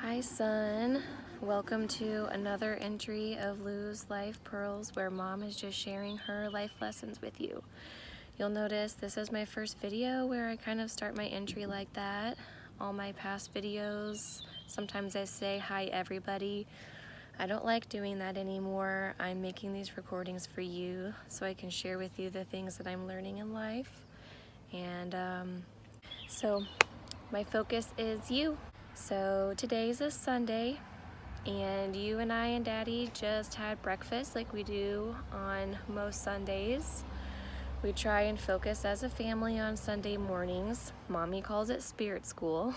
Hi, son. Welcome to another entry of Lou's Life Pearls, where mom is just sharing her life lessons with you. You'll notice this is my first video where I kind of start my entry like that. All my past videos, sometimes I say hi everybody. I don't like doing that anymore. I'm making these recordings for you so I can share with you the things that I'm learning in life. And so my focus is you. So today's a Sunday, and you and I and Daddy just had breakfast like we do on most Sundays. We try and focus as a family on Sunday mornings. Mommy calls it spirit school.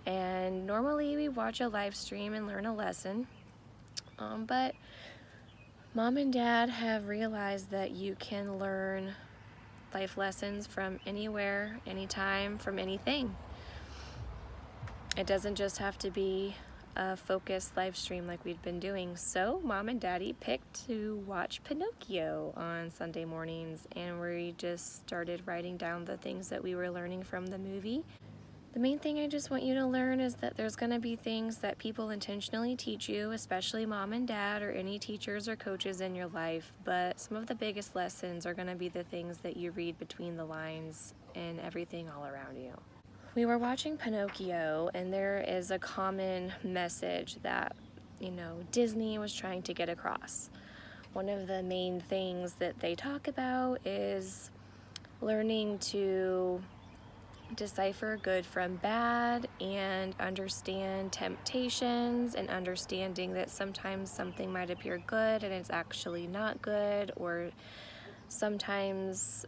And normally we watch a live stream and learn a lesson. But Mom and Dad have realized that you can learn life lessons from anywhere, anytime, from anything. It doesn't just have to be a focused live stream like we've been doing. So Mom and Daddy picked to watch Pinocchio on Sunday mornings, and we just started writing down the things that we were learning from the movie. The main thing I just want you to learn is that there's going to be things that people intentionally teach you, especially Mom and Dad or any teachers or coaches in your life, but some of the biggest lessons are going to be the things that you read between the lines and everything all around you. We were watching Pinocchio, and there is a common message that, Disney was trying to get across. One of the main things that they talk about is learning to decipher good from bad and understand temptations, and understanding that sometimes something might appear good and it's actually not good, or sometimes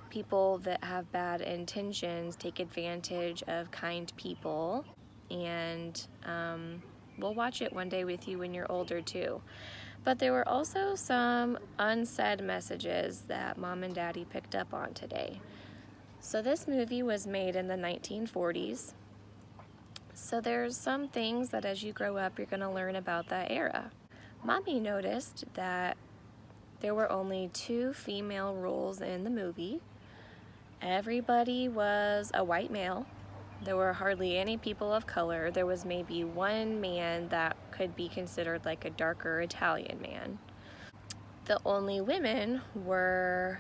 people that have bad intentions take advantage of kind people. And we'll watch it one day with you when you're older too. But there were also some unsaid messages that Mom and Daddy picked up on today. So this movie was made in the 1940s. So there's some things that as you grow up you're going to learn about that era. Mommy noticed that there were only 2 female roles in the movie. Everybody was a white male. There were hardly any people of color. There was maybe one man that could be considered like a darker Italian man. The only women were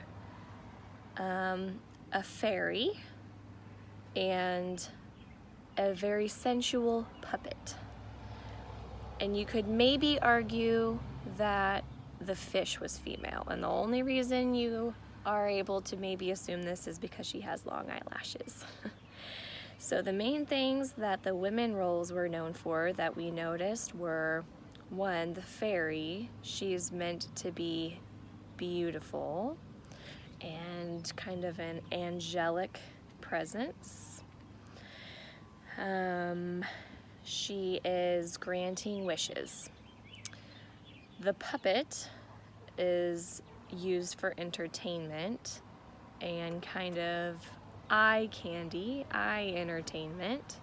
a fairy and a very sensual puppet. And you could maybe argue that the fish was female, and the only reason you are able to maybe assume this is because she has long eyelashes. So the main things that the women roles were known for that we noticed were, 1, the fairy. She's meant to be beautiful and kind of an angelic presence. She is granting wishes. The puppet is used for entertainment and kind of eye candy, eye entertainment.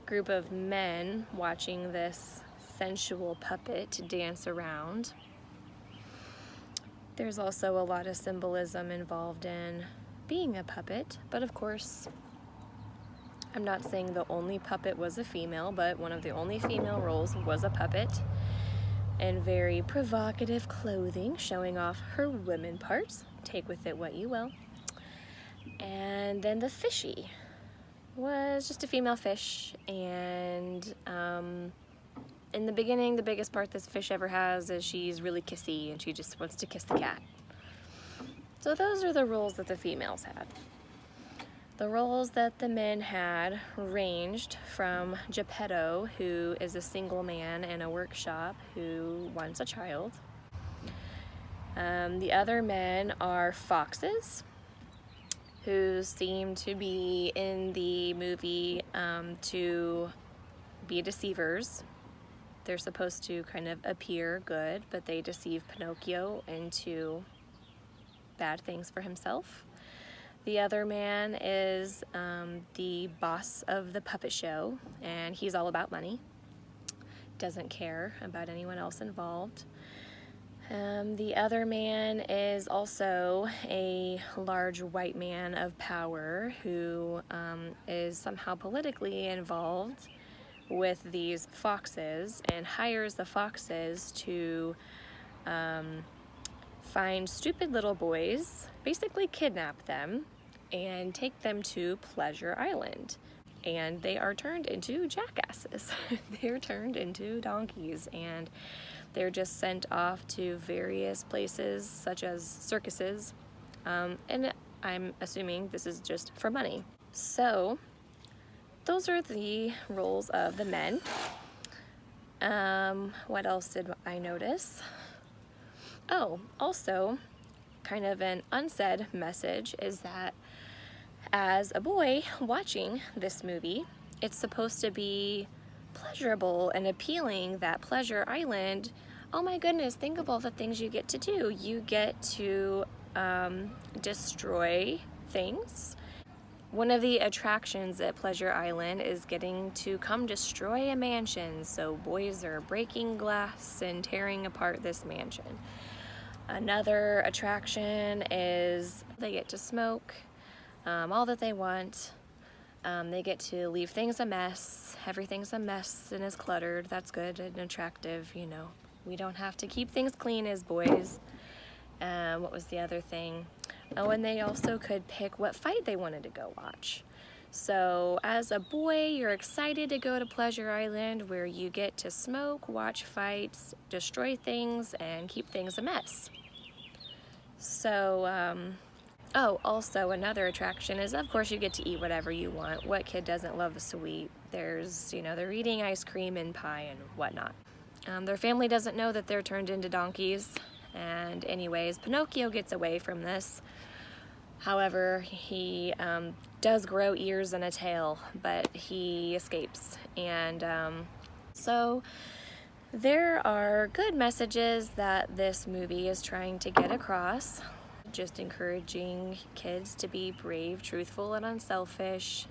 Group of men watching this sensual puppet dance around. There's also a lot of symbolism involved in being a puppet, but of course, I'm not saying the only puppet was a female, but one of the only female roles was a puppet. And very provocative clothing showing off her women parts. Take with it what you will. And then the fishy was just a female fish, and in the beginning the biggest part this fish ever has is she's really kissy and she just wants to kiss the cat. So those are the roles that the females had. The roles that the men had ranged from Geppetto, who is a single man in a workshop who wants a child. The other men are foxes, who seem to be in the movie to be deceivers. They're supposed to kind of appear good, but they deceive Pinocchio into bad things for himself. The other man is the boss of the puppet show, and he's all about money. Doesn't care about anyone else involved. The other man is also a large white man of power who is somehow politically involved with these foxes and hires the foxes to find stupid little boys, basically kidnap them, and take them to Pleasure Island. And they are turned into jackasses. They're turned into donkeys, and they're just sent off to various places, such as circuses, and I'm assuming this is just for money. So, those are the roles of the men. What else did I notice? Oh, also, kind of an unsaid message is that as a boy watching this movie, it's supposed to be pleasurable and appealing that Pleasure Island, oh my goodness, think of all the things you get to do. You get to destroy things. One of the attractions at Pleasure Island is getting to come destroy a mansion. So boys are breaking glass and tearing apart this mansion. Another attraction is they get to smoke all that they want. They get to leave things a mess. Everything's a mess and is cluttered. That's good and attractive, you know. We don't have to keep things clean as boys. What was the other thing? Oh, and they also could pick what fight they wanted to go watch. So as a boy, you're excited to go to Pleasure Island, where you get to smoke, watch fights, destroy things, and keep things a mess. So, oh, also another attraction is, of course, you get to eat whatever you want. What kid doesn't love a sweet? There's, you know, they're eating ice cream and pie and whatnot. Their family doesn't know that they're turned into donkeys. And anyways, Pinocchio gets away from this. However, he does grow ears and a tail, but he escapes. And so there are good messages that this movie is trying to get across. Just encouraging kids to be brave, truthful, and unselfish.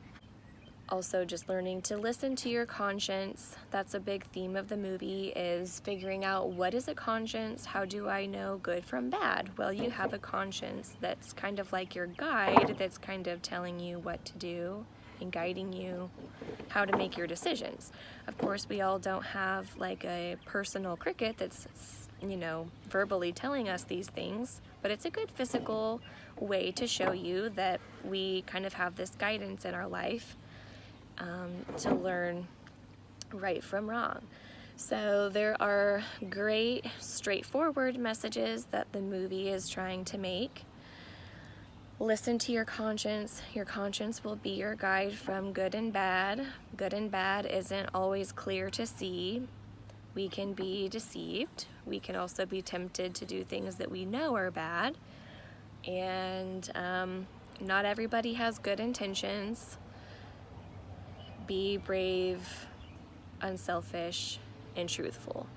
Also just learning to listen to your conscience. That's a big theme of the movie, is figuring out what is a conscience, how do I know good from bad? Well, you have a conscience that's kind of like your guide, that's kind of telling you what to do and guiding you how to make your decisions. Of course, we all don't have like a personal cricket that's, you know, verbally telling us these things, but it's a good physical way to show you that we kind of have this guidance in our life to learn right from wrong. So there are great, straightforward messages that the movie is trying to make. Listen to your conscience. Your conscience will be your guide from good and bad. Good and bad isn't always clear to see. We can be deceived. We can also be tempted to do things that we know are bad. And not everybody has good intentions. Be brave, unselfish, and truthful.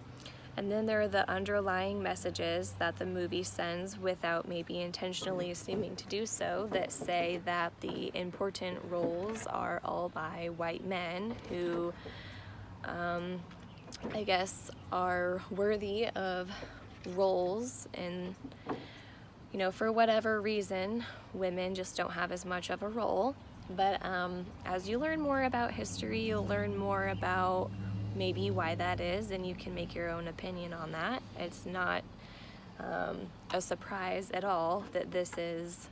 And then there are the underlying messages that the movie sends without maybe intentionally seeming to do so, that say that the important roles are all by white men who, I guess, are worthy of roles, and, you know, for whatever reason, women just don't have as much of a role. But as you learn more about history, you'll learn more about maybe why that is, and you can make your own opinion on that. It's not a surprise at all that this is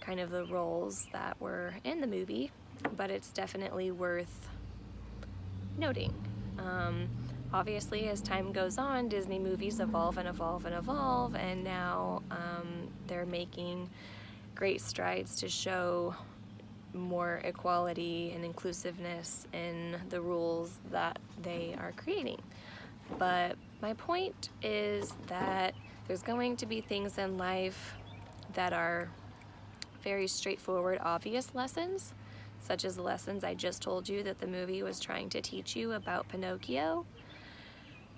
kind of the roles that were in the movie, but it's definitely worth noting. Obviously, as time goes on, Disney movies evolve and evolve and evolve, and now they're making great strides to show more equality and inclusiveness in the rules that they are creating. But my point is that there's going to be things in life that are very straightforward, obvious lessons, such as the lessons I just told you that the movie was trying to teach you about Pinocchio.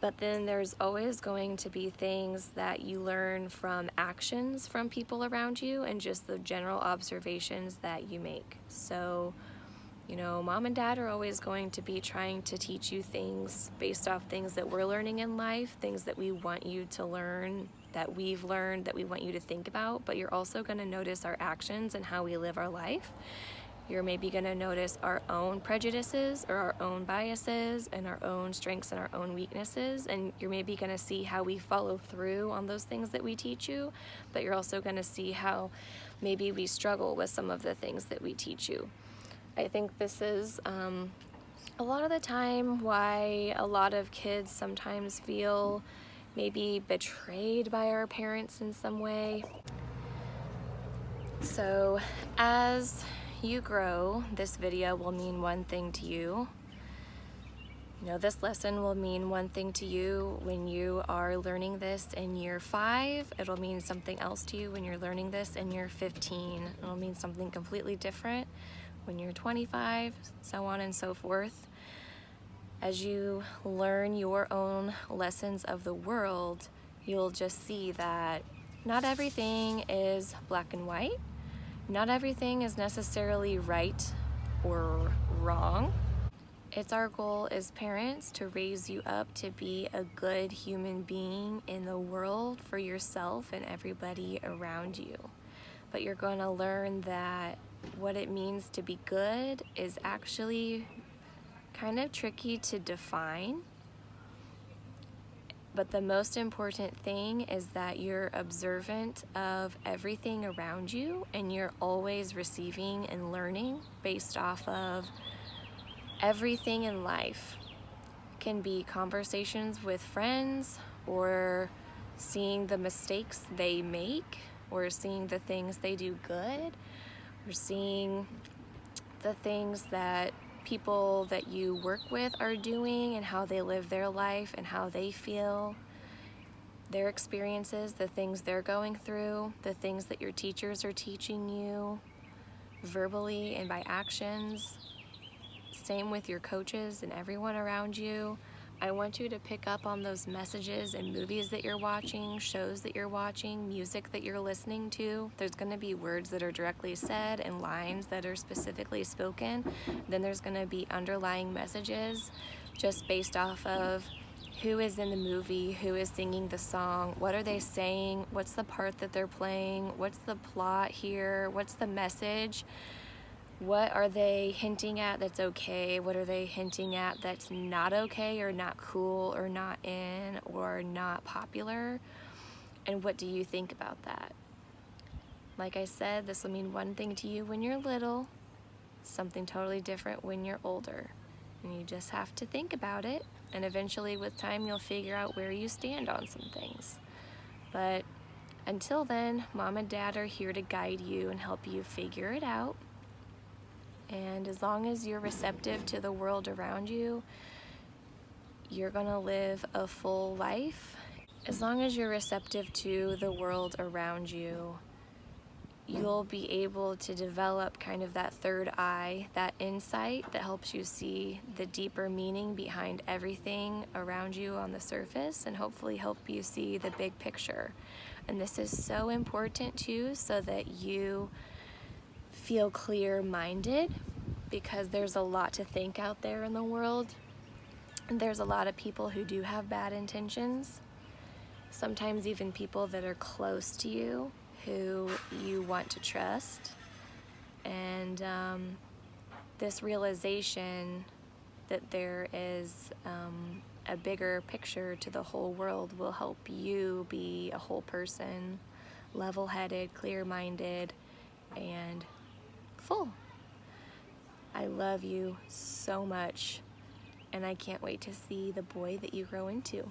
But then there's always going to be things that you learn from actions from people around you and just the general observations that you make. So, you know, mom and dad are always going to be trying to teach you things based off things that we're learning in life, things that we want you to learn, that we've learned, that we want you to think about. But you're also going to notice our actions and how we live our life. You're maybe going to notice our own prejudices or our own biases and our own strengths and our own weaknesses, and you're maybe going to see how we follow through on those things that we teach you, but you're also going to see how maybe we struggle with some of the things that we teach you. I think this is a lot of the time why a lot of kids sometimes feel maybe betrayed by our parents in some way. So as you grow, this video will mean one thing to you. You know, this lesson will mean one thing to you when you are learning this in year 5. It'll mean something else to you when you're learning this in year 15. It'll mean something completely different when you're 25, so on and so forth. As you learn your own lessons of the world, you'll just see that not everything is black and white. Not everything is necessarily right or wrong. It's our goal as parents to raise you up to be a good human being in the world for yourself and everybody around you. But you're going to learn that what it means to be good is actually kind of tricky to define. But the most important thing is that you're observant of everything around you, and you're always receiving and learning based off of everything in life. It can be conversations with friends, or seeing the mistakes they make, or seeing the things they do good, or seeing the things that people that you work with are doing and how they live their life and how they feel, their experiences, the things they're going through, the things that your teachers are teaching you verbally and by actions. Same with your coaches and everyone around you. I want you to pick up on those messages in movies that you're watching, shows that you're watching, music that you're listening to. There's going to be words that are directly said and lines that are specifically spoken. Then there's going to be underlying messages just based off of who is in the movie, who is singing the song, what are they saying, what's the part that they're playing, what's the plot here, what's the message. What are they hinting at that's okay? What are they hinting at that's not okay or not cool or not in or not popular? And what do you think about that? Like I said, this will mean one thing to you when you're little, something totally different when you're older. And you just have to think about it, and eventually with time you'll figure out where you stand on some things. But until then, Mom and Dad are here to guide you and help you figure it out. And as long as you're receptive to the world around you, you're gonna live a full life. As long as you're receptive to the world around you, you'll be able to develop kind of that third eye, that insight that helps you see the deeper meaning behind everything around you on the surface, and hopefully help you see the big picture. And this is so important too, so that you feel clear-minded, because there's a lot to think out there in the world. And there's a lot of people who do have bad intentions, sometimes even people that are close to you who you want to trust. And this realization that there is a bigger picture to the whole world will help you be a whole person, level-headed, clear-minded, and full. I love you so much, and I can't wait to see the boy that you grow into.